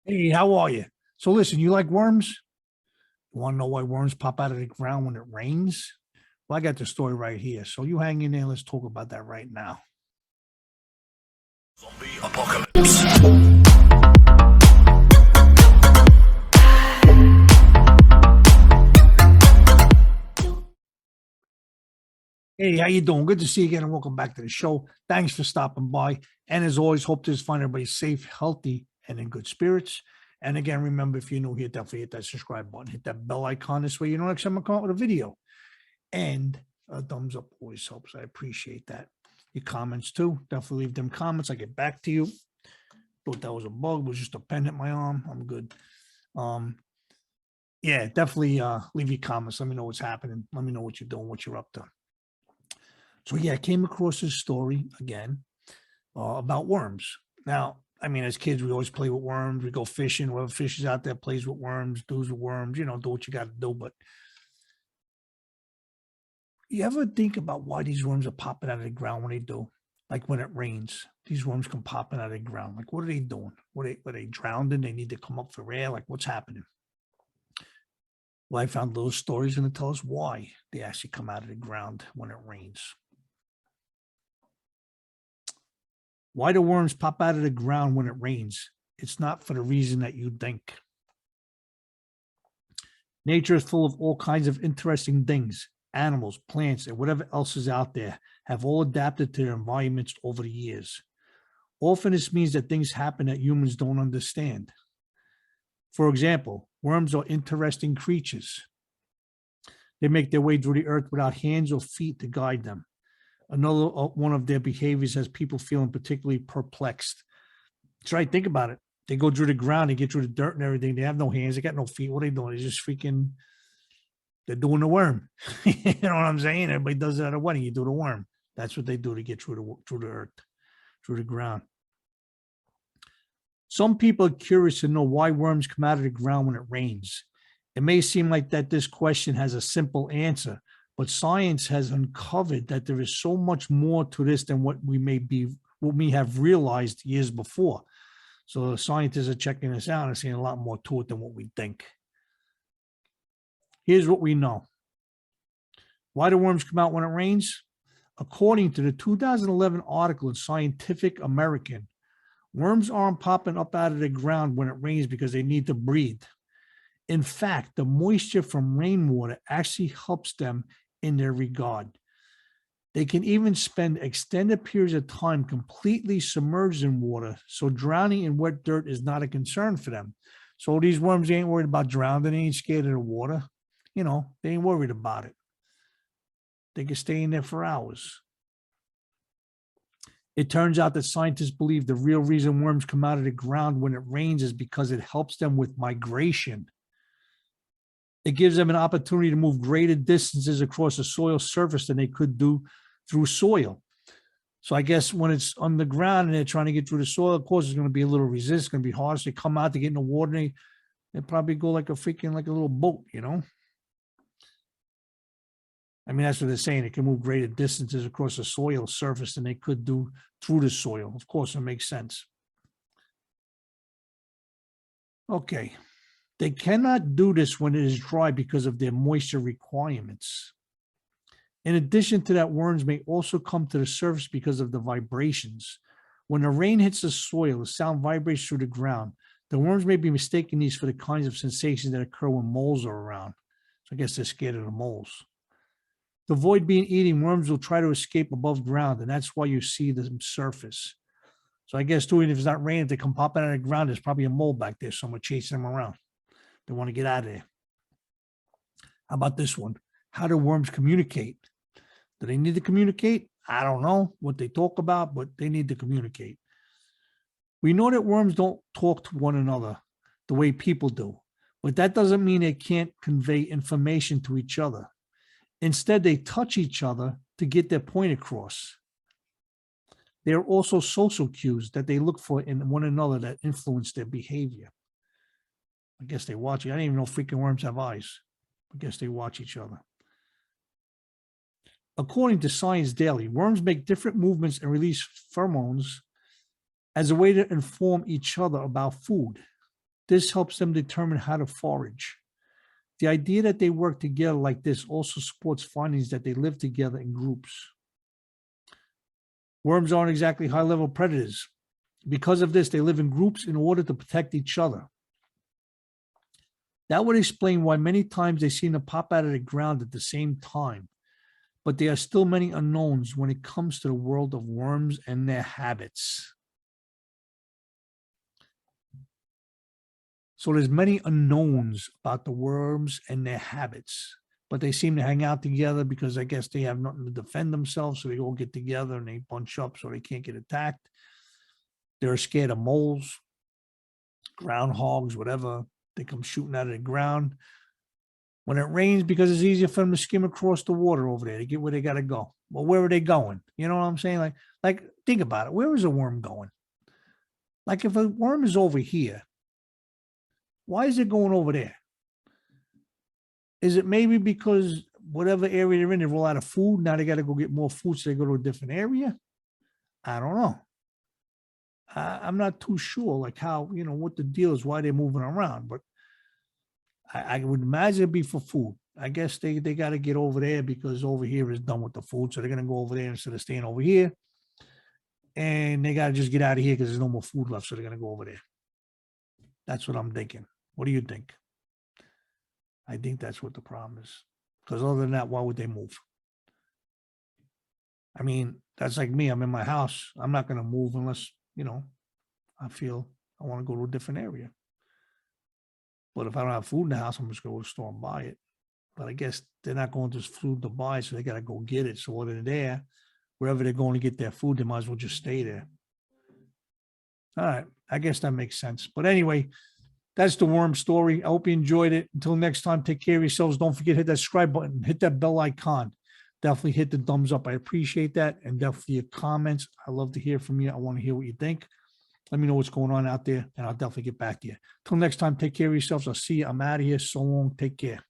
Hey, how are you? So listen, you like worms? You want to know why worms pop out of the ground when it rains? Well, I got the story right here. So you hang in there. Let's talk about that right now. Zombie apocalypse. Hey, how you doing? Good to see you again, and welcome back to the show. Thanks for stopping by. And as always, hope to find everybody safe, healthy, and in good spirits. And again, remember, if you're new here, definitely hit that subscribe button, hit that bell icon. This way, you know next time I come out with a video. And a thumbs up always helps. I appreciate that. Your comments too. Definitely leave them comments. I get back to you. Thought that was a bug. It was just a pen hit my arm. I'm good. Um, yeah, definitely leave your comments. Let me know what's happening. Let me know what you're doing, what you're up to. So yeah, I came across this story again about worms. Now, I mean, as kids, we always play with worms. We go fishing. Whoever fishes out there plays with worms, does with worms. You know, do what you got to do. But you ever think about why these worms are popping out of the ground when they do? Like when it rains, these worms come popping out of the ground. Like, what are they doing? Were they drowning? They need to come up for air? Like, what's happening? Well, I found those stories and to tell us why they actually come out of the ground when it rains. Why do worms pop out of the ground when it rains? It's not for the reason that you think. Nature is full of all kinds of interesting things. Animals, plants, and whatever else is out there have all adapted to their environments over the years. Often this means that things happen that humans don't understand. For example, worms are interesting creatures. They make their way through the earth without hands or feet to guide them. Another one of their behaviors has people feeling particularly perplexed. That's right. Think about it. They go through the ground, they get through the dirt and everything. They have no hands, they got no feet. What are they doing? They're just freaking, they're doing the worm. You know what I'm saying? Everybody does that at a wedding. You do the worm. That's what they do to get through the earth, through the ground. Some people are curious to know why worms come out of the ground when it rains. It may seem like that this question has a simple answer, but science has uncovered that there is so much more to this than what we have realized years before. So the scientists are checking this out and seeing a lot more to it than what we think. Here's what we know. Why do worms come out when it rains? According to the 2011 article in Scientific American, worms aren't popping up out of the ground when it rains because they need to breathe. In fact, the moisture from rainwater actually helps them in their regard. They can even spend extended periods of time completely submerged in water, so drowning in wet dirt is not a concern for them. So these worms ain't worried about drowning, they ain't scared of the water. You know, they ain't worried about it. They can stay in there for hours. It turns out that scientists believe the real reason worms come out of the ground when it rains is because it helps them with migration. It gives them an opportunity to move greater distances across the soil surface than they could do through soil. So I guess when it's on the ground and they're trying to get through the soil, of course, it's going to be a little resist. It's going to be hard. So they come out to get in the water. And they probably go like a freaking, like a little boat, you know? I mean, that's what they're saying. It can move greater distances across the soil surface than they could do through the soil. Of course, it makes sense. Okay. They cannot do this when it is dry because of their moisture requirements. In addition to that, worms may also come to the surface because of the vibrations. When the rain hits the soil, the sound vibrates through the ground. The worms may be mistaking these for the kinds of sensations that occur when moles are around. So I guess they're scared of the moles. To avoid being eaten, worms will try to escape above ground, and that's why you see them surface. So I guess too, even if it's not raining, if they come popping out of the ground, there's probably a mole back there, somewhere chasing them around. They want to get out of there. How about this one? How do worms communicate? Do they need to communicate? I don't know what they talk about, but they need to communicate. We know that worms don't talk to one another the way people do, but that doesn't mean they can't convey information to each other. Instead, they touch each other to get their point across. There are also social cues that they look for in one another that influence their behavior. I guess they watch it. I didn't even know freaking worms have eyes. I guess they watch each other. According to Science Daily, worms make different movements and release pheromones as a way to inform each other about food. This helps them determine how to forage. The idea that they work together like this also supports findings that they live together in groups. Worms aren't exactly high-level predators. Because of this, they live in groups in order to protect each other. That would explain why many times they seem to pop out of the ground at the same time. But there are still many unknowns when it comes to the world of worms and their habits. So there's many unknowns about the worms and their habits, but they seem to hang out together because I guess they have nothing to defend themselves. So they all get together and they bunch up so they can't get attacked. They're scared of moles, groundhogs, whatever. They come shooting out of the ground. When it rains, because it's easier for them to skim across the water over there to get where they got to go. Well, where are they going? You know what I'm saying? Like think about it. Where is a worm going? Like if a worm is over here, why is it going over there? Is it maybe because whatever area they're in, they're all out of food? Now they got to go get more food, so they go to a different area? I don't know. I'm not too sure, like how, what the deal is, why they're moving around. But I would imagine it'd be for food. I guess they got to get over there because over here is done with the food. So they're going to go over there instead of staying over here. And they got to just get out of here because there's no more food left. So they're going to go over there. That's what I'm thinking. What do you think? I think that's what the problem is. Because other than that, why would they move? I mean, that's like me. I'm in my house. I'm not going to move unless, I feel I want to go to a different area. But if I don't have food in the house, I'm just going to go to the store and buy it. But I guess they're not going to just food to buy, so they got to go get it. So while they're there, wherever they're going to get their food, they might as well just stay there. All right. I guess that makes sense. But anyway, that's the worm story. I hope you enjoyed it. Until next time, take care of yourselves. Don't forget to hit that subscribe button. Hit that bell icon. Definitely hit the thumbs up. I appreciate that. And definitely your comments. I love to hear from you. I want to hear what you think. Let me know what's going on out there, and I'll definitely get back to you. Till next time, take care of yourselves. I'll see you. I'm out of here. So long. Take care.